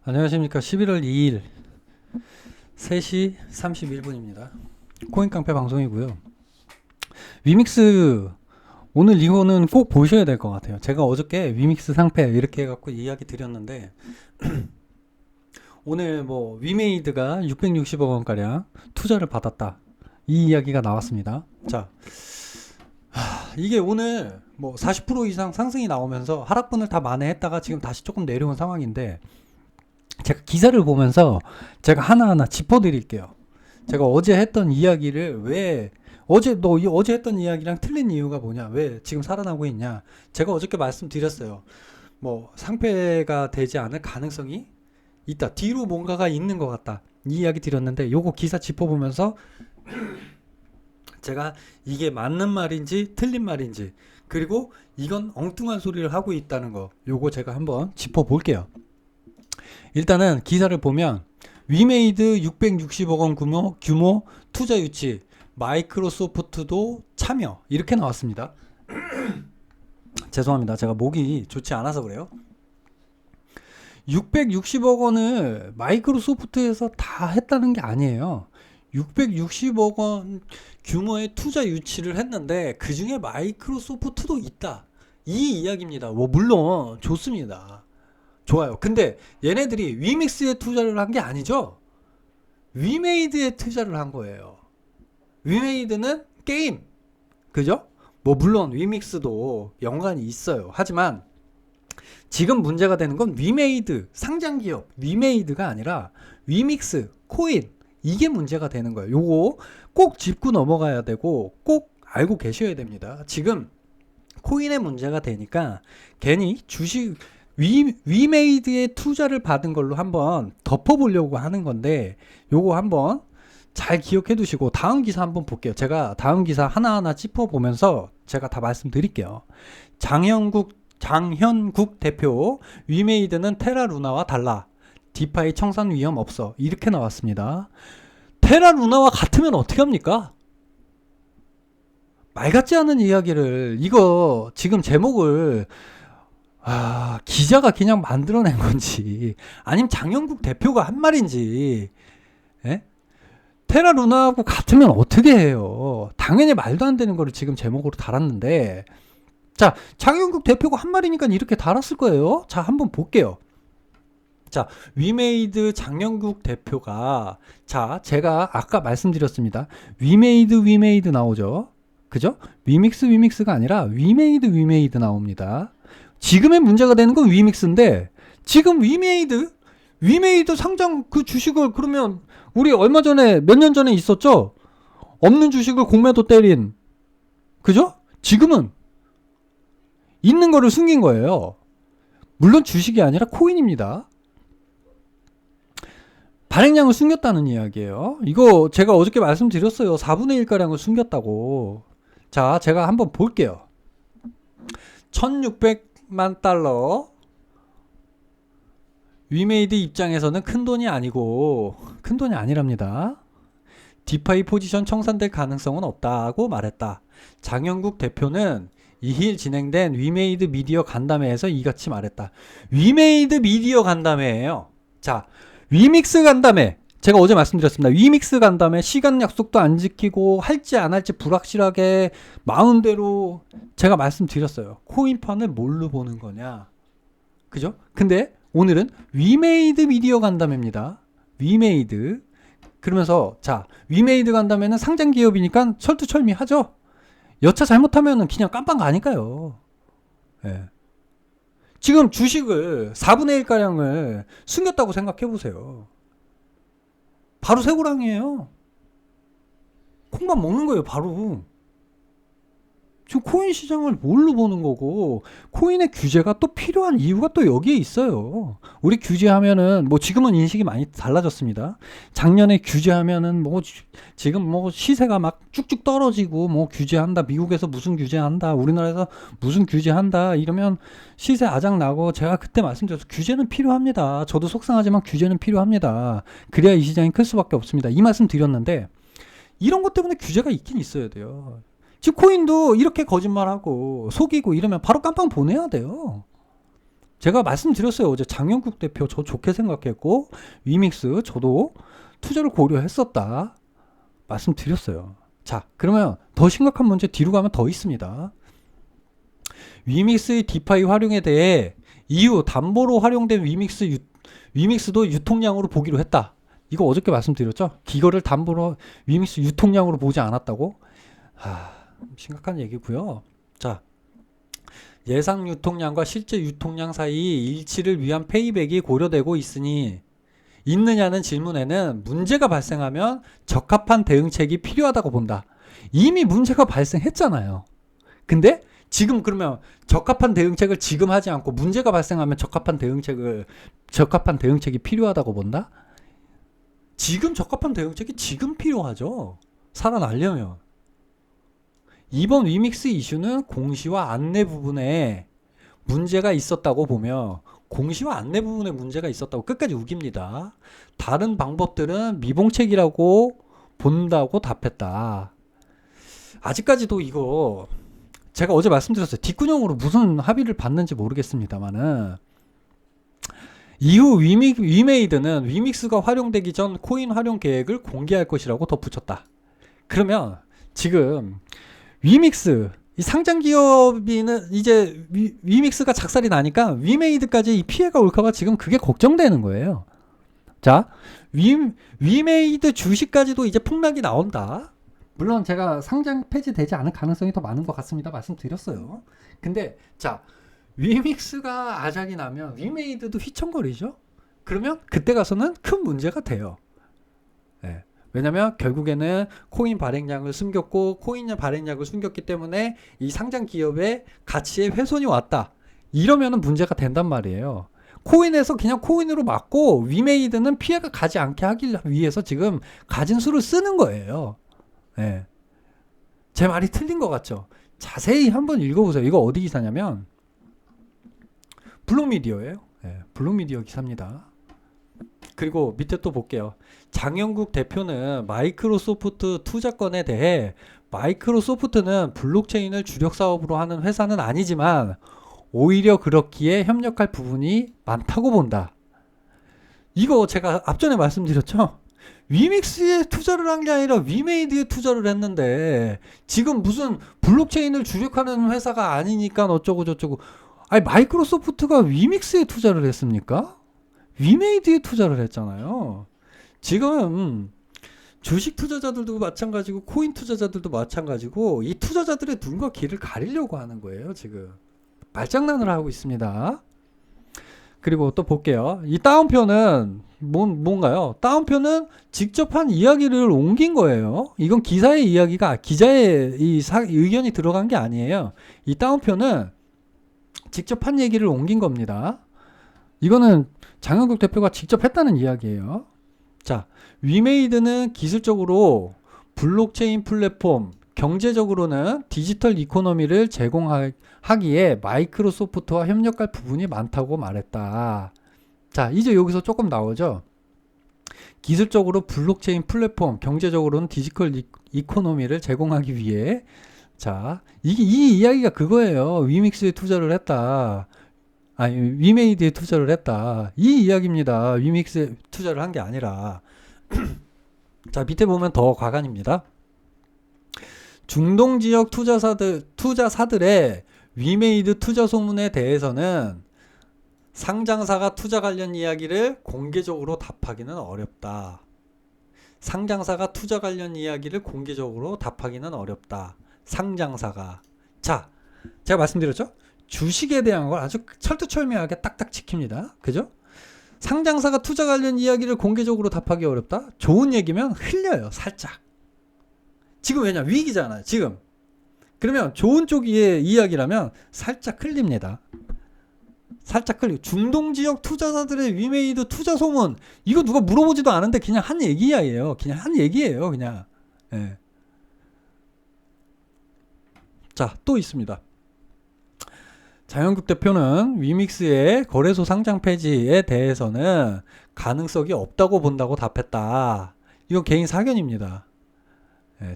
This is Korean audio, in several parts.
안녕하십니까. 11월 2일 3시 31분입니다. 코인깡패 방송이고요. 위믹스 오늘 이거는 꼭 보셔야 될 것 같아요. 제가 어저께 위믹스 상패 이렇게 해갖고 이야기 드렸는데 오늘 뭐 위메이드가 660억 원가량 투자를 받았다, 이 이야기가 나왔습니다. 자, 이게 오늘 뭐 40% 이상 상승이 나오면서 하락분을 다 만회했다가 지금 다시 조금 내려온 상황인데, 제가 기사를 보면서 제가 하나하나 짚어드릴게요. 제가 어제 했던 이야기를 왜 어제 했던 이야기랑 틀린 이유가 뭐냐, 왜 지금 살아나고 있냐. 제가 어저께 말씀드렸어요. 뭐 상패가 되지 않을 가능성이 있다, 뒤로 뭔가가 있는 것 같다, 이 이야기 드렸는데, 요거 기사 짚어보면서 제가 이게 맞는 말인지 틀린 말인지, 그리고 이건 엉뚱한 소리를 하고 있다는 거, 요거 제가 한번 짚어볼게요. 일단은 기사를 보면 위메이드 660억 원 규모 투자 유치, 마이크로소프트도 참여, 이렇게 나왔습니다. 죄송합니다. 제가 목이 좋지 않아서 그래요. 660억 원을 마이크로소프트에서 다 했다는 게 아니에요. 660억 원 규모의 투자 유치를 했는데 그 중에 마이크로소프트도 있다, 이 이야기입니다. 뭐 물론 좋습니다. 좋아요. 근데 얘네들이 위믹스에 투자를 한 게 아니죠. 위메이드에 투자를 한 거예요. 위메이드는 게임, 그죠? 뭐 물론 위믹스도 연관이 있어요. 하지만 지금 문제가 되는 건 위메이드, 상장기업 위메이드가 아니라 위믹스, 코인, 이게 문제가 되는 거예요. 요거 꼭 짚고 넘어가야 되고 꼭 알고 계셔야 됩니다. 지금 코인의 문제가 되니까 괜히 주식 위메이드에 투자를 받은 걸로 한번 덮어보려고 하는 건데, 요거 한번 잘 기억해 두시고 다음 기사 한번 볼게요. 제가 다음 기사 하나하나 짚어보면서 제가 다 말씀드릴게요. 장현국 대표, 위메이드는 테라루나와 달라, 디파이 청산 위험 없어, 이렇게 나왔습니다. 테라루나와 같으면 어떻게 합니까? 말 같지 않은 이야기를, 이거 지금 제목을 기자가 그냥 만들어낸 건지 아니면 장영국 대표가 한 말인지, 예? 테라루나하고 같으면 어떻게 해요? 당연히 말도 안 되는 거를 지금 제목으로 달았는데, 자, 장영국 대표가 한 말이니까 이렇게 달았을 거예요. 자, 한번 볼게요. 자, 위메이드 장영국 대표가, 자, 제가 아까 말씀드렸습니다. 위메이드 나오죠, 그죠? 위믹스가 아니라 위메이드 나옵니다. 지금의 문제가 되는 건 위믹스인데, 지금 위메이드 상장 그 주식을, 그러면 우리 얼마 전에 몇 년 전에 있었죠? 없는 주식을 공매도 때린, 그죠? 지금은 있는 거를 숨긴 거예요. 물론 주식이 아니라 코인입니다. 발행량을 숨겼다는 이야기예요. 이거 제가 어저께 말씀드렸어요. 4분의 1가량을 숨겼다고. 자, 제가 한번 볼게요. 1600만 달러. 위메이드 입장에서는 큰돈이 아니랍니다. 디파이 포지션 청산될 가능성은 없다고 말했다. 장영국 대표는 2일 진행된 위메이드 미디어 간담회에서 이같이 말했다. 위메이드 미디어 간담회예요. 자, 위믹스 간담회, 제가 어제 말씀드렸습니다. 위믹스 간담회 시간 약속도 안 지키고 할지 안 할지 불확실하게 마음대로, 제가 말씀드렸어요. 코인판을 뭘로 보는 거냐, 그죠? 근데 오늘은 위메이드 미디어 간담회입니다. 위메이드. 그러면서 자, 위메이드 간담회는 상장 기업이니까 철두철미하죠. 여차 잘못하면은 그냥 깜빵 가니까요. 예. 지금 주식을 4분의 1가량을 숨겼다고 생각해 보세요. 바로 쇠고랑이에요. 콩만 먹는 거예요, 바로. 지금 코인 시장을 뭘로 보는 거고, 코인의 규제가 또 필요한 이유가 또 여기에 있어요. 우리 규제하면은, 뭐 지금은 인식이 많이 달라졌습니다. 작년에 규제하면은 뭐 지금 뭐 시세가 막 쭉쭉 떨어지고, 뭐 규제한다, 미국에서 무슨 규제한다, 우리나라에서 무슨 규제한다 이러면 시세 아작나고, 제가 그때 말씀드렸죠. 규제는 필요합니다. 저도 속상하지만 규제는 필요합니다. 그래야 이 시장이 클 수밖에 없습니다. 이 말씀 드렸는데, 이런 것 때문에 규제가 있긴 있어야 돼요. 지금 코인도 이렇게 거짓말하고 속이고 이러면 바로 깜빵 보내야 돼요. 제가 말씀드렸어요. 어제 장영국 대표 저 좋게 생각했고 위믹스 저도 투자를 고려했었다. 말씀드렸어요. 자, 그러면 더 심각한 문제 뒤로 가면 더 있습니다. 위믹스의 디파이 활용에 대해 이후 담보로 활용된 위믹스도 유통량으로 보기로 했다. 이거 어저께 말씀드렸죠? 이거를 담보로 위믹스 유통량으로 보지 않았다고? 심각한 얘기고요. 자, 예상 유통량과 실제 유통량 사이 일치를 위한 페이백이 고려되고 있느냐는 질문에는 문제가 발생하면 적합한 대응책이 필요하다고 본다. 이미 문제가 발생했잖아요. 근데 지금 그러면 적합한 대응책을 지금 하지 않고 문제가 발생하면 적합한 대응책이 필요하다고 본다? 지금 적합한 대응책이 지금 필요하죠. 살아나려면. 이번 위믹스 이슈는 공시와 안내 부분에 문제가 있었다고 보며 공시와 안내 부분에 문제가 있었다고 끝까지 우깁니다. 다른 방법들은 미봉책이라고 본다고 답했다. 아직까지도 이거 제가 어제 말씀드렸어요. 뒷구녕으로 무슨 합의를 받는지 모르겠습니다만은 이후 위메이드는 위믹스가 활용되기 전 코인 활용 계획을 공개할 것이라고 덧붙였다. 그러면 지금 위믹스 이 상장 기업이는 이제 위믹스가 작살이 나니까 위메이드까지 이 피해가 올까봐 지금 그게 걱정되는 거예요. 자, 위메이드 주식까지도 이제 폭락이 나온다. 물론 제가 상장 폐지되지 않을 가능성이 더 많은 것 같습니다. 말씀드렸어요. 근데 자, 위믹스가 아작이 나면 위메이드도 휘청거리죠. 그러면 그때 가서는 큰 문제가 돼요. 네. 왜냐면 결국에는 코인 발행량을 숨겼고 코인 발행량을 숨겼기 때문에 이 상장 기업의 가치에 훼손이 왔다. 이러면은 문제가 된단 말이에요. 코인에서 그냥 코인으로 막고 위메이드는 피해가 가지 않게 하기 위해서 지금 가진 수를 쓰는 거예요. 네. 제 말이 틀린 것 같죠? 자세히 한번 읽어보세요. 이거 어디 기사냐면 블록미디어예요. 네, 블록미디어 기사입니다. 그리고 밑에 또 볼게요. 장영국 대표는 마이크로소프트 투자건에 대해 마이크로소프트는 블록체인을 주력 사업으로 하는 회사는 아니지만 오히려 그렇기에 협력할 부분이 많다고 본다. 이거 제가 앞전에 말씀드렸죠? 위믹스에 투자를 한 게 아니라 위메이드에 투자를 했는데 지금 무슨 블록체인을 주력하는 회사가 아니니까 어쩌고 저쩌고. 아니 마이크로소프트가 위믹스에 투자를 했습니까? 위메이드에 투자를 했잖아요. 지금 주식 투자자들도 마찬가지고 코인 투자자들도 마찬가지고 이 투자자들의 눈과 귀를 가리려고 하는 거예요. 지금 말장난을 하고 있습니다. 그리고 또 볼게요. 이 다운표는 뭔가요? 다운표는 직접 한 이야기를 옮긴 거예요. 이건 기사의 이야기가 기자의 의견이 들어간 게 아니에요. 이 다운표는 직접 한 얘기를 옮긴 겁니다. 이거는 장영국 대표가 직접 했다는 이야기예요. 자, 위메이드는 기술적으로 블록체인 플랫폼, 경제적으로는 디지털 이코노미를 제공하기에 마이크로소프트와 협력할 부분이 많다고 말했다. 자, 이제 여기서 조금 나오죠. 기술적으로 블록체인 플랫폼, 경제적으로는 디지털 이코노미를 제공하기 위해 자, 이 이야기가 그거예요. 위믹스에 투자를 했다. 아니, 위메이드에 투자를 했다. 이 이야기입니다. 위믹스에 투자를 한 게 아니라. 자, 밑에 보면 더 과간입니다. 중동 지역 투자사들의 위메이드 투자 소문에 대해서는 상장사가 투자 관련 이야기를 공개적으로 답하기는 어렵다. 상장사가 투자 관련 이야기를 공개적으로 답하기는 어렵다. 상장사가. 자, 제가 말씀드렸죠? 주식에 대한 걸 아주 철두철미하게 딱딱 지킵니다. 그죠? 상장사가 투자 관련 이야기를 공개적으로 답하기 어렵다? 좋은 얘기면 흘려요. 살짝. 지금 왜냐? 위기잖아요. 지금. 그러면 좋은 쪽의 이야기라면 살짝 흘립니다. 살짝 흘리고. 중동지역 투자자들의 위메이드 투자 소문. 이거 누가 물어보지도 않은데 그냥 한 얘기예요. 그냥 한 얘기예요. 그냥. 예. 자, 또 있습니다. 장영국 대표는 위믹스의 거래소 상장 폐지에 대해서는 가능성이 없다고 본다고 답했다. 이건 개인 사견입니다.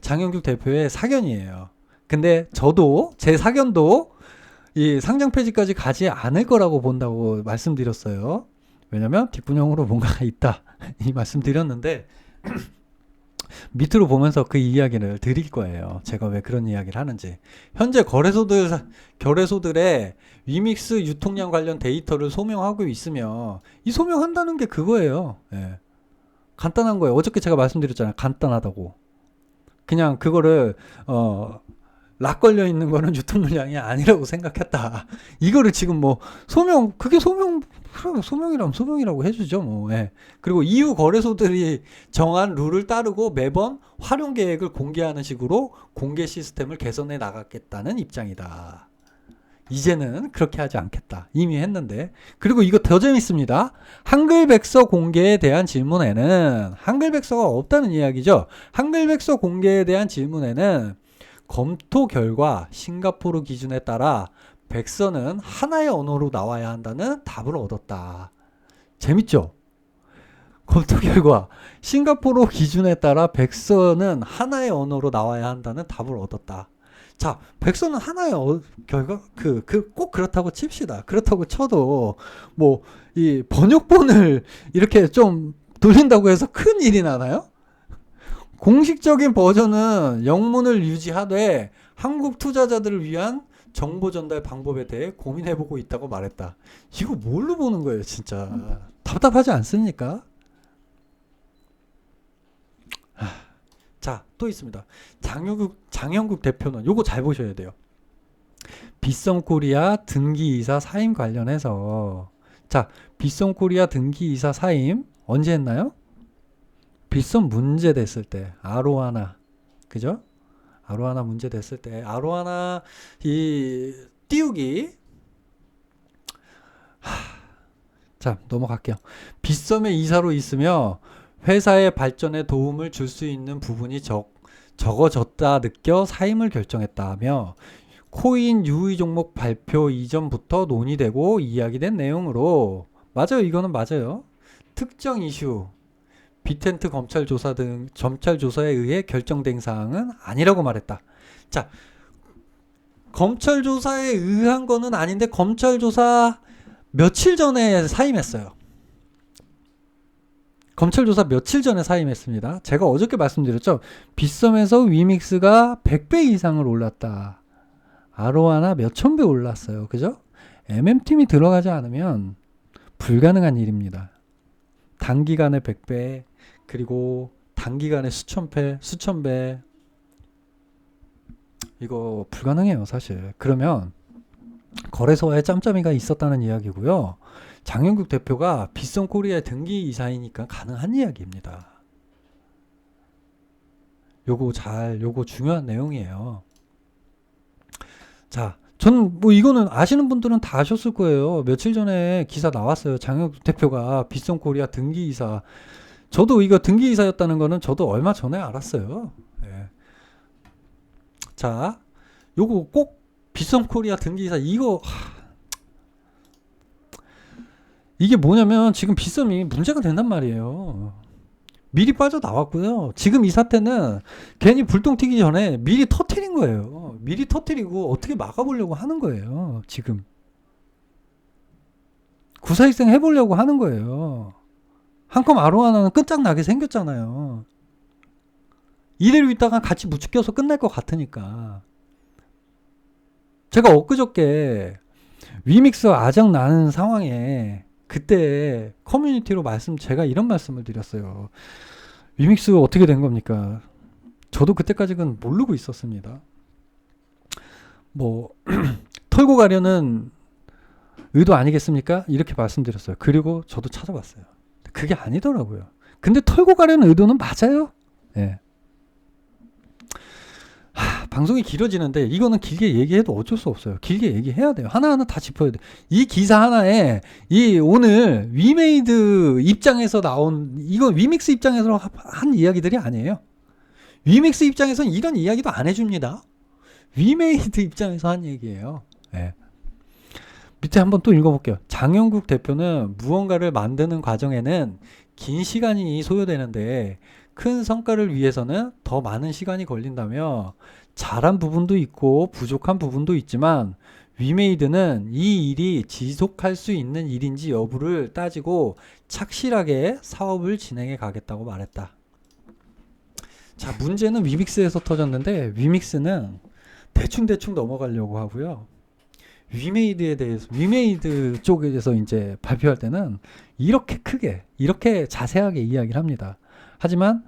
장영국 대표의 사견이에요. 근데 저도 제 사견도 이 상장 폐지까지 가지 않을 거라고 본다고 말씀드렸어요. 왜냐면 뒷분형으로 뭔가가 있다 이 말씀드렸는데 밑으로 보면서 그 이야기를 드릴 거예요. 제가 왜 그런 이야기를 하는지. 현재 거래소들의 위믹스 유통량 관련 데이터를 소명하고 있으며 이 소명한다는 게 그거예요. 예. 간단한 거예요. 어저께 제가 말씀드렸잖아요. 간단하다고. 그냥 그거를 락 걸려 있는 거는 유통 물량이 아니라고 생각했다. 이거를 지금 뭐 그게 소명이라면 소명이라고 해주죠. 뭐. 예. 그리고 EU 거래소들이 정한 룰을 따르고 매번 활용 계획을 공개하는 식으로 공개 시스템을 개선해 나가겠다는 입장이다. 이제는 그렇게 하지 않겠다. 이미 했는데. 그리고 이거 더 재밌습니다. 한글 백서 공개에 대한 질문에는 한글 백서가 없다는 이야기죠. 한글 백서 공개에 대한 질문에는 검토 결과 싱가포르 기준에 따라 백서는 하나의 언어로 나와야 한다는 답을 얻었다. 재밌죠? 검토 결과 싱가포르 기준에 따라 백서는 하나의 언어로 나와야 한다는 답을 얻었다. 자, 백서는 하나의 결과 꼭 그렇다고 칩시다. 그렇다고 쳐도 뭐 이 번역본을 이렇게 좀 돌린다고 해서 큰 일이 나나요? 공식적인 버전은 영문을 유지하되 한국 투자자들을 위한 정보 전달 방법에 대해 고민해보고 있다고 말했다. 이거 뭘로 보는 거예요, 진짜. 답답하지 않습니까? 자, 또 있습니다. 장영국 대표는 요거 잘 보셔야 돼요. 빗썸코리아 등기이사 사임 관련해서 자, 빗썸코리아 등기이사 사임 언제 했나요? 빗썸 문제 됐을 때 아로하나 그죠? 아로하나 문제 됐을 때 아로하나 이 띄우기 자 넘어갈게요. 빗썸의 이사로 있으며 회사의 발전에 도움을 줄 수 있는 부분이 적어졌다 느껴 사임을 결정했다며 코인 유의 종목 발표 이전부터 논의되고 이야기된 내용으로 맞아요. 이거는 맞아요. 특정 이슈 빅텐트 검찰 조사에 의해 결정된 사항은 아니라고 말했다. 자, 검찰 조사에 의한 거는 아닌데 검찰 조사 며칠 전에 사임했어요. 검찰 조사 며칠 전에 사임했습니다. 제가 어저께 말씀드렸죠. 빗썸에서 위믹스가 100배 이상을 올랐다. 아로하나 몇천 배 올랐어요. 그죠? MM팀이 들어가지 않으면 불가능한 일입니다. 단기간에 100배 그리고 단기간에 수천 배 이거 불가능해요 사실. 그러면 거래소에 짬짬이가 있었다는 이야기고요. 장영국 대표가 빗썸코리아의 등기이사이니까 가능한 이야기입니다. 요거 중요한 내용이에요. 자, 전 뭐 이거는 아시는 분들은 다 아셨을 거예요. 며칠 전에 기사 나왔어요. 장영국 대표가 빗썸코리아 등기이사. 저도 이거 등기이사였다는 거는 저도 얼마 전에 알았어요. 예. 자, 요거 꼭 빗썸코리아 등기이사 이게 뭐냐면 지금 빗썸이 문제가 된단 말이에요. 미리 빠져나왔고요. 지금 이 사태는 괜히 불똥 튀기 전에 미리 터트린 거예요. 미리 터트리고 어떻게 막아보려고 하는 거예요. 지금. 구사일생 해보려고 하는 거예요. 한컴 아로하나는 끝장나게 생겼잖아요. 이대로 있다가 같이 무치껴서 끝날 것 같으니까. 제가 엊그저께 위믹스 아작 나는 상황에 그때 커뮤니티로 제가 이런 말씀을 드렸어요. 위믹스 어떻게 된 겁니까? 저도 그때까지는 모르고 있었습니다. 뭐 털고 가려는 의도 아니겠습니까? 이렇게 말씀드렸어요. 그리고 저도 찾아봤어요. 그게 아니더라고요. 근데 털고 가려는 의도는 맞아요. 예. 방송이 길어지는데 이거는 길게 얘기해도 어쩔 수 없어요. 길게 얘기해야 돼요. 하나하나 다 짚어야 돼요. 이 기사 하나에 오늘 위메이드 입장에서 나온 이건 위믹스 입장에서 한 이야기들이 아니에요. 위믹스 입장에서는 이런 이야기도 안 해줍니다. 위메이드 입장에서 한 얘기예요. 네. 밑에 한번 또 읽어볼게요. 장영국 대표는 무언가를 만드는 과정에는 긴 시간이 소요되는데 큰 성과를 위해서는 더 많은 시간이 걸린다며 잘한 부분도 있고 부족한 부분도 있지만 위메이드는 이 일이 지속할 수 있는 일인지 여부를 따지고 착실하게 사업을 진행해 가겠다고 말했다. 자, 문제는 위믹스에서 터졌는데 위믹스는 대충 넘어가려고 하고요. 위메이드에 대해서 위메이드 쪽에서 이제 발표할 때는 이렇게 크게 이렇게 자세하게 이야기를 합니다. 하지만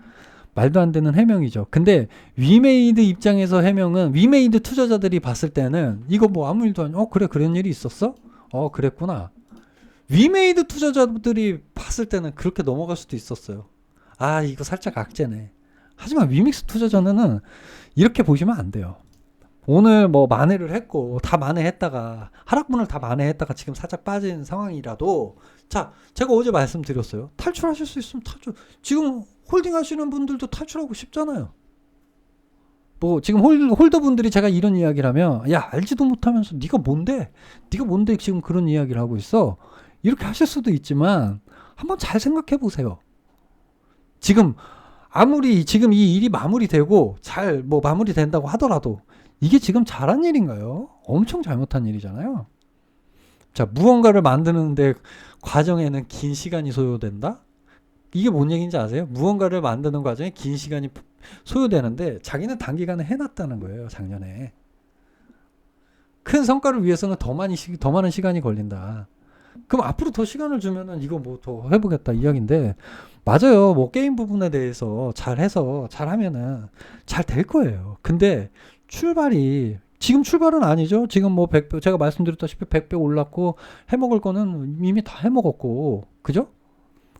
말도 안 되는 해명이죠. 근데 위메이드 입장에서 해명은 위메이드 투자자들이 봤을 때는 이거 뭐 아무 일도 아니야. 그래 그런 일이 있었어? 그랬구나. 위메이드 투자자들이 봤을 때는 그렇게 넘어갈 수도 있었어요. 아 이거 살짝 악재네. 하지만 위믹스 투자자는 이렇게 보시면 안 돼요. 오늘 뭐 만회를 했고 다 만회했다가 하락분을 다 만회했다가 지금 살짝 빠진 상황이라도 자 제가 어제 말씀드렸어요. 탈출하실 수 있으면 탈출. 지금 홀딩 하시는 분들도 탈출하고 싶잖아요. 뭐 지금 홀더 분들이 제가 이런 이야기를 하면 야 알지도 못하면서 네가 뭔데 지금 그런 이야기를 하고 있어 이렇게 하실 수도 있지만 한번 잘 생각해 보세요. 지금 아무리 지금 이 일이 마무리되고 잘 뭐 마무리된다고 하더라도 이게 지금 잘한 일인가요? 엄청 잘못한 일이잖아요. 자, 무언가를 만드는데 과정에는 긴 시간이 소요된다? 이게 뭔 얘기인지 아세요? 무언가를 만드는 과정에 긴 시간이 소요되는데 자기는 단기간에 해놨다는 거예요, 작년에. 큰 성과를 위해서는 더 많은 시간이 걸린다. 그럼 앞으로 더 시간을 주면은 이거 뭐 더 해보겠다 이야기인데 맞아요. 뭐 게임 부분에 대해서 잘해서 잘하면은 잘 될 거예요. 근데 지금 출발은 아니죠. 지금 뭐 100배 제가 말씀드렸다시피 100배 올랐고 해먹을 거는 이미 다 해먹었고 그죠?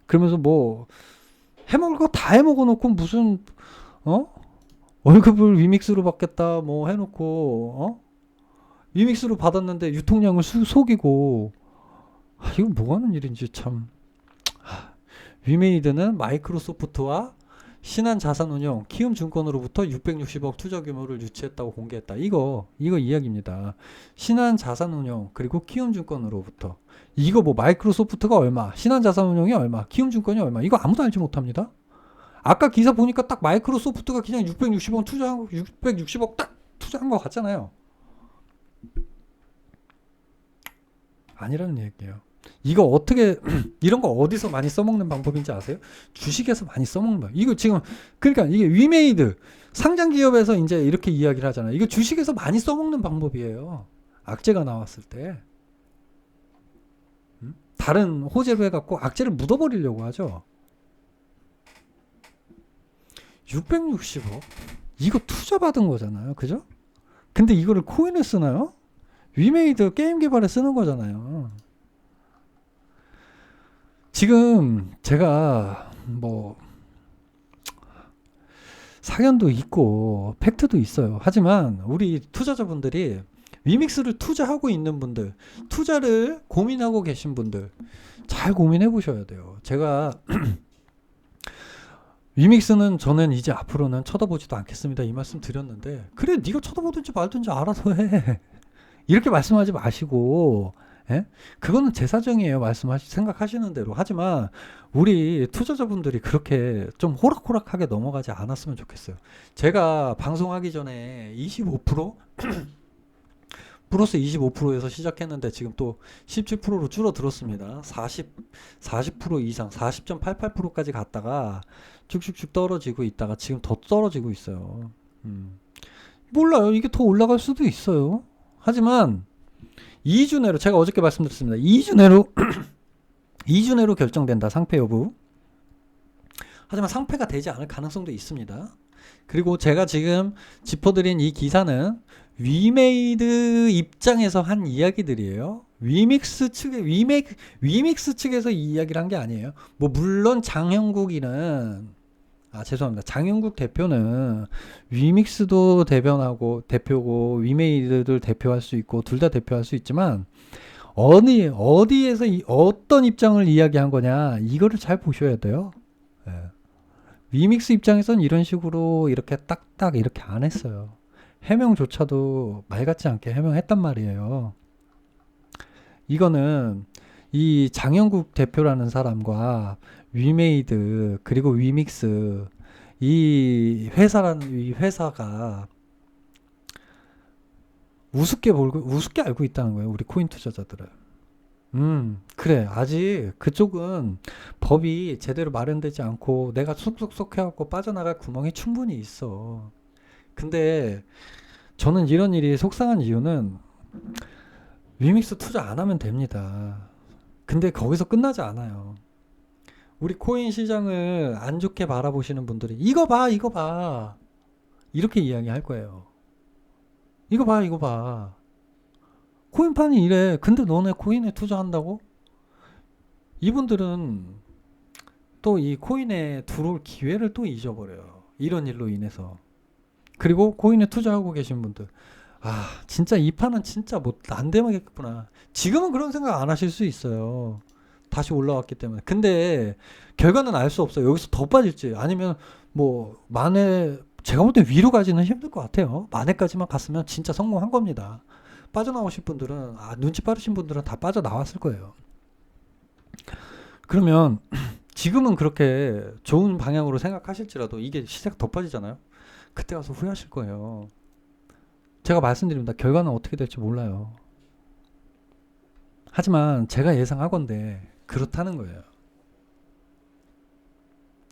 그러면서 뭐 해먹을 거 다 해먹어 놓고 무슨 월급을 위믹스로 받겠다 뭐 해놓고 위믹스로 받았는데 유통량을 속이고 이거 뭐 하는 일인지 참. 위메이드는 마이크로소프트와 신한자산운용, 키움증권으로부터 660억 투자 규모를 유치했다고 공개했다. 이거 이야기입니다. 신한자산운용 그리고 키움증권으로부터 이거 뭐 마이크로소프트가 얼마, 신한자산운용이 얼마, 키움증권이 얼마 이거 아무도 알지 못합니다. 아까 기사 보니까 딱 마이크로소프트가 그냥 660억 딱 투자한 것 같잖아요. 아니라는 얘기예요. 이거 어떻게 이런 거 어디서 많이 써먹는 방법인지 아세요? 주식에서 많이 써먹는 방. 이거 지금 그러니까 이게 위메이드 상장 기업에서 이제 이렇게 이야기를 하잖아요. 이거 주식에서 많이 써먹는 방법이에요. 악재가 나왔을 때 다른 호재로 해갖고 악재를 묻어버리려고 하죠. 660억 이거 투자 받은 거잖아요, 그죠? 근데 이거를 코인에 쓰나요? 위메이드 게임 개발에 쓰는 거잖아요. 지금 제가 뭐 사견도 있고 팩트도 있어요. 하지만 우리 투자자분들이 위믹스를 투자하고 있는 분들, 투자를 고민하고 계신 분들 잘 고민해 보셔야 돼요. 제가 위믹스는 저는 이제 앞으로는 쳐다보지도 않겠습니다. 이 말씀 드렸는데 그래 네가 쳐다보든지 말든지 알아서 해. 이렇게 말씀하지 마시고 예? 그거는 제 사정이에요. 생각하시는 대로. 하지만 우리 투자자분들이 그렇게 좀 호락호락하게 넘어가지 않았으면 좋겠어요. 제가 방송하기 전에 25% 플러스 25%에서 시작했는데 지금 또 17%로 줄어들었습니다. 40% 이상 40.88%까지 갔다가 쭉쭉쭉 떨어지고 있다가 지금 더 떨어지고 있어요. 몰라요. 이게 더 올라갈 수도 있어요. 하지만 2주 내로 제가 어저께 말씀드렸습니다. 2주 내로 2주 내로 결정된다. 상패 여부. 하지만 상패가 되지 않을 가능성도 있습니다. 그리고 제가 지금 짚어드린 이 기사는 위메이드 입장에서 한 이야기들이에요. 위믹스 측에서 이 이야기를 한 게 아니에요. 뭐 물론 죄송합니다. 장영국 대표는 위믹스도 대표고 위메이드를 대표할 수 있고 둘 다 대표할 수 있지만 어디에서 어떤 입장을 이야기한 거냐 이거를 잘 보셔야 돼요. 예. 위믹스 입장에선 이런 식으로 이렇게 딱딱 이렇게 안 했어요. 해명조차도 말 같지 않게 해명했단 말이에요. 이거는 이 장영국 대표라는 사람과 위메이드 그리고 위믹스 이 회사가 우습게 알고 있다는 거예요. 우리 코인 투자자들은. 그래. 아직 그쪽은 법이 제대로 마련되지 않고 내가 쏙쏙쏙 해갖고 빠져나갈 구멍이 충분히 있어. 근데 저는 이런 일이 속상한 이유는 위믹스 투자 안 하면 됩니다. 근데 거기서 끝나지 않아요. 우리 코인 시장을 안 좋게 바라보시는 분들이 이거 봐, 이거 봐. 이렇게 이야기할 거예요. 이거 봐, 이거 봐. 코인판이 이래. 근데 너네 코인에 투자한다고? 이분들은 또 이 코인에 들어올 기회를 또 잊어버려요. 이런 일로 인해서. 그리고 코인에 투자하고 계신 분들. 아, 진짜 이 판은 진짜 못, 안 되겠구나. 지금은 그런 생각 안 하실 수 있어요. 다시 올라왔기 때문에. 근데 결과는 알 수 없어요. 여기서 더 빠질지 아니면 뭐 만에 제가 볼 때 위로 가지는 힘들 것 같아요. 만에까지만 갔으면 진짜 성공한 겁니다. 빠져나오실 분들은 눈치 빠르신 분들은 다 빠져나왔을 거예요. 그러면 지금은 그렇게 좋은 방향으로 생각하실지라도 이게 시세가 더 빠지잖아요. 그때 가서 후회하실 거예요. 제가 말씀드립니다. 결과는 어떻게 될지 몰라요. 하지만 제가 예상하건대 그렇다는 거예요.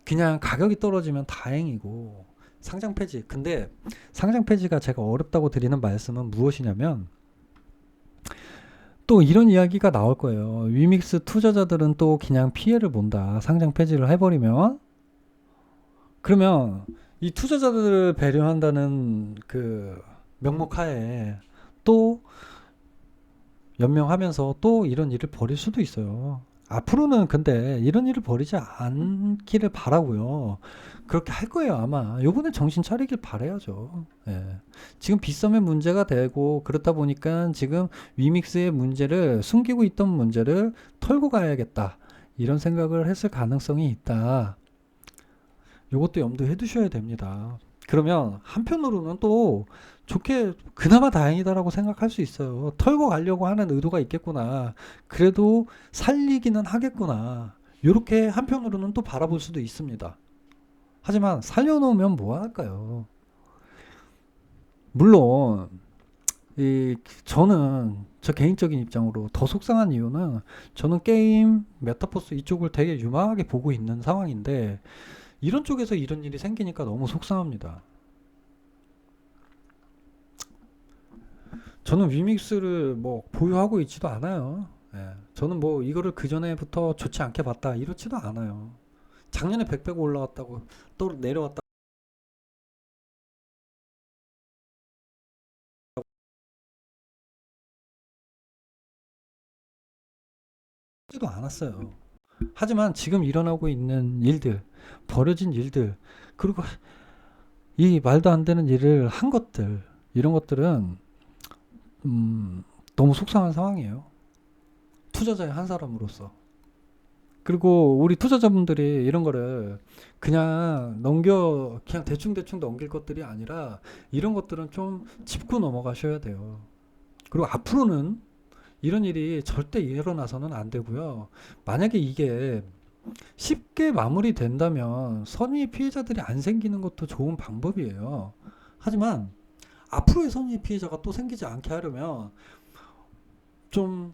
그냥 가격이 떨어지면 다행이고 상장 폐지. 근데 상장 폐지가 제가 어렵다고 드리는 말씀은 무엇이냐면 또 이런 이야기가 나올 거예요. 위믹스 투자자들은 또 그냥 피해를 본다. 상장 폐지를 해버리면. 그러면 이 투자자들을 배려한다는 그 명목 하에 또 연명하면서 또 이런 일을 벌일 수도 있어요. 앞으로는 근데 이런 일을 벌이지 않기를 바라고요. 그렇게 할 거예요 아마. 요번에 정신 차리길 바라야죠. 예. 지금 빗썸의 문제가 되고 그렇다 보니까 지금 위믹스의 문제를 숨기고 있던 문제를 털고 가야겠다. 이런 생각을 했을 가능성이 있다. 요것도 염두해 두셔야 됩니다. 그러면 한편으로는 또 좋게 그나마 다행이다라고 생각할 수 있어요. 털고 가려고 하는 의도가 있겠구나. 그래도 살리기는 하겠구나. 요렇게 한편으로는 또 바라볼 수도 있습니다. 하지만 살려놓으면 뭐 할까요? 물론 저는 저 개인적인 입장으로 더 속상한 이유는 저는 게임, 메타버스 이쪽을 되게 유망하게 보고 있는 상황인데 이런 쪽에서 이런 일이 생기니까 너무 속상합니다. 저는 위믹스를 뭐 보유하고 있지도 않아요. 예. 저는 뭐 이거를 그 전에부터 좋지 않게 봤다 이렇지도 않아요. 작년에 100배가 올라왔다고 또 내려왔다지도 않았어요. 하지만 지금 일어나고 있는 일들, 벌어진 일들, 그리고 이 말도 안 되는 일을 한 것들, 이런 것들은 너무 속상한 상황이에요. 투자자의 한 사람으로서. 그리고 우리 투자자분들이 이런 거를 그냥 대충대충 넘길 것들이 아니라 이런 것들은 좀 짚고 넘어가셔야 돼요. 그리고 앞으로는 이런 일이 절대 일어나서는 안 되고요. 만약에 이게 쉽게 마무리된다면 선의 피해자들이 안 생기는 것도 좋은 방법이에요. 하지만 앞으로의 선의 피해자가 또 생기지 않게 하려면 좀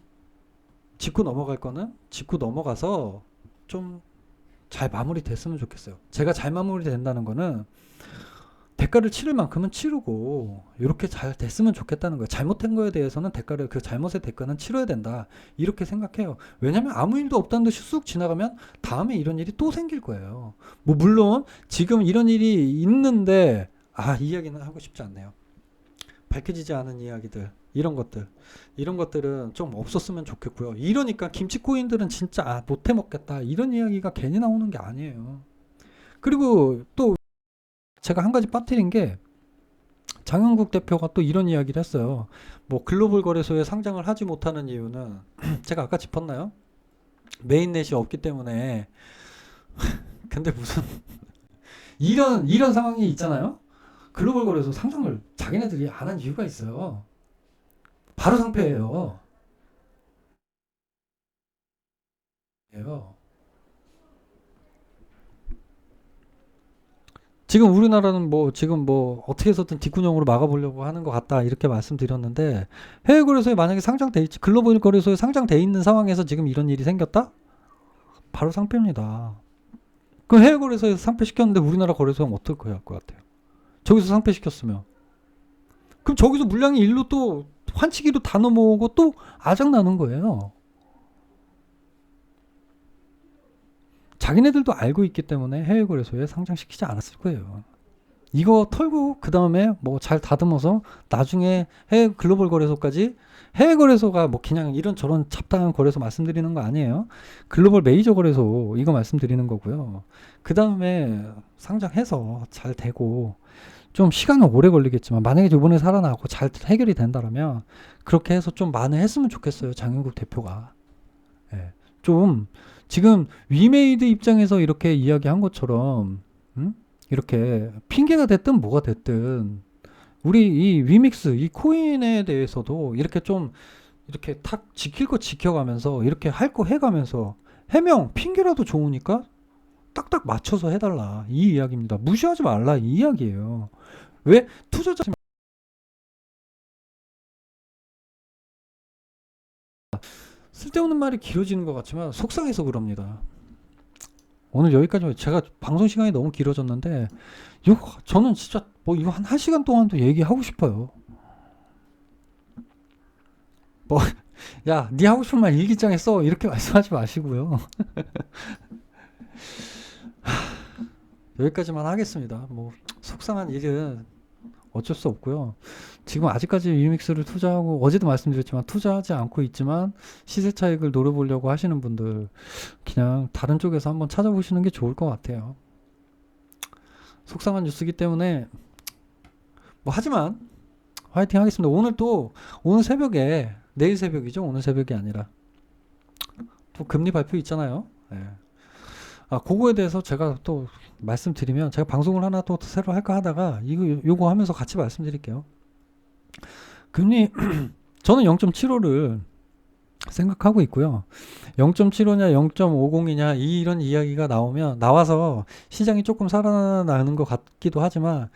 짚고 넘어갈 거는 짚고 넘어가서 좀 잘 마무리됐으면 좋겠어요. 제가 잘 마무리된다는 거는 대가를 치를 만큼은 치르고 이렇게 잘 됐으면 좋겠다는 거예요. 잘못한 거에 대해서는 그 잘못의 대가는 치러야 된다. 이렇게 생각해요. 왜냐면 아무 일도 없다는 듯이 쑥 지나가면 다음에 이런 일이 또 생길 거예요. 뭐 물론 지금 이런 일이 있는데 이 이야기는 하고 싶지 않네요. 밝혀지지 않은 이야기들 이런 것들은 좀 없었으면 좋겠고요. 이러니까 김치코인들은 진짜 못해 먹겠다 이런 이야기가 괜히 나오는 게 아니에요. 그리고 또 제가 한 가지 빠뜨린 게 장영국 대표가 또 이런 이야기를 했어요. 뭐 글로벌 거래소에 상장을 하지 못하는 이유는 제가 아까 짚었나요? 메인넷이 없기 때문에. 근데 무슨 이런 상황이 있잖아요. 글로벌 거래소 상장을 자기네들이 안 한 이유가 있어요. 바로 상패예요. 예요. 지금 우리나라는 뭐 지금 뭐 어떻게 해서든 뒷구녕으로 막아보려고 하는 것 같다 이렇게 말씀드렸는데 해외 거래소에 만약에 상장돼 있지 글로벌 거래소에 상장돼 있는 상황에서 지금 이런 일이 생겼다? 바로 상패입니다. 그 해외 거래소에서 상패시켰는데 우리나라 거래소는 어떻게 할 것 같아요? 저기서 상패시켰으면 그럼 저기서 물량이 일로 또 환치기로 다 넘어오고 또 아작나는 거예요. 자기네들도 알고 있기 때문에 해외 거래소에 상장시키지 않았을 거예요. 이거 털고 그 다음에 뭐 잘 다듬어서 나중에 해외 글로벌 거래소까지 해외 거래소가 뭐 그냥 이런 저런 잡다한 거래소 말씀드리는 거 아니에요. 글로벌 메이저 거래소 이거 말씀드리는 거고요. 그 다음에 상장해서 잘 되고 좀 시간은 오래 걸리겠지만 만약에 이번에 살아나고 잘 해결이 된다면 그렇게 해서 좀 만회했으면 좋겠어요. 장영국 대표가. 예. 좀 지금 위메이드 입장에서 이렇게 이야기한 것처럼 이렇게 핑계가 됐든 뭐가 됐든 우리 이 위믹스 이 코인에 대해서도 이렇게 좀 이렇게 탁 지킬 거 지켜가면서 이렇게 할 거 해가면서 해명 핑계라도 좋으니까 딱딱 맞춰서 해달라 이 이야기입니다. 무시하지 말라 이 이야기예요. 왜 투자자 쓸데없는 말이 길어지는 것 같지만 속상해서 그럽니다. 오늘 여기까지 제가 방송 시간이 너무 길어졌는데 이거 저는 진짜 뭐 이거 한 1시간 동안도 얘기하고 싶어요. 뭐 야, 네 하고 싶은 말 일기장에 써 이렇게 말씀하지 마시고요. 여기까지만 하겠습니다. 뭐 속상한 일은 어쩔 수 없고요. 지금 아직까지 유믹스를 투자하고 어제도 말씀드렸지만 투자하지 않고 있지만 시세 차익을 노려보려고 하시는 분들 그냥 다른 쪽에서 한번 찾아보시는 게 좋을 것 같아요. 속상한 뉴스이기 때문에 뭐 하지만 화이팅 하겠습니다. 오늘 또 오늘 새벽에 내일 새벽이죠. 오늘 새벽이 아니라 또 금리 발표 있잖아요. 네. 아, 그거에 대해서 제가 또 말씀드리면 제가 방송을 하나 또 새로 할까 하다가 요거 하면서 같이 말씀드릴게요. 금리 저는 0.75를 생각하고 있고요. 0.75냐 0.50이냐 이런 이야기가 나와서 시장이 조금 살아나는 것 같기도 하지만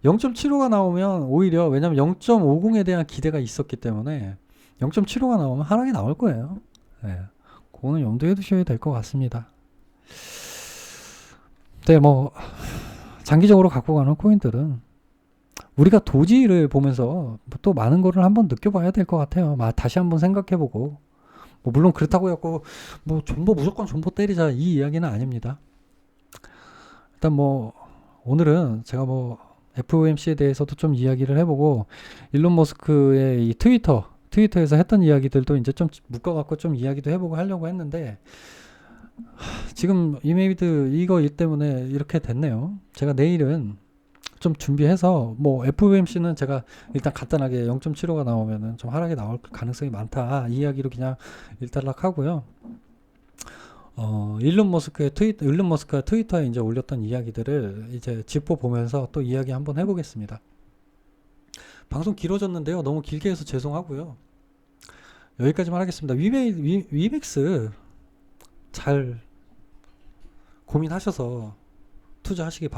0.75가 나오면 오히려 왜냐면 0.50에 대한 기대가 있었기 때문에 0.75가 나오면 하락이 나올 거예요. 네. 그거는 염두에 두셔야 될 것 같습니다. 네, 뭐 장기적으로 갖고 가는 코인들은 우리가 도지를 보면서 또 많은 거를 한번 느껴봐야 될 것 같아요. 다시 한번 생각해보고 뭐 물론 그렇다고 해갖고 뭐 존버 무조건 존버 때리자 이 이야기는 아닙니다. 일단 뭐 오늘은 제가 뭐 FOMC에 대해서도 좀 이야기를 해보고 일론 머스크의 이 트위터에서 했던 이야기들도 이제 좀 묶어갖고 좀 이야기도 해보고 하려고 했는데 지금 이메이드 이거 일 때문에 이렇게 됐네요. 제가 내일은 좀 준비해서 뭐 FOMC는 제가 일단 간단하게 0.75가 나오면은 좀 하락이 나올 가능성이 많다 이 이야기로 그냥 일단락 하고요. 일론 머스크가 트위터에 이제 올렸던 이야기들을 이제 짚어보면서 또 이야기 한번 해보겠습니다. 방송 길어졌는데요. 너무 길게 해서 죄송하고요. 여기까지만 하겠습니다. 위믹스 잘 고민하셔서 투자하시기 바랍니다.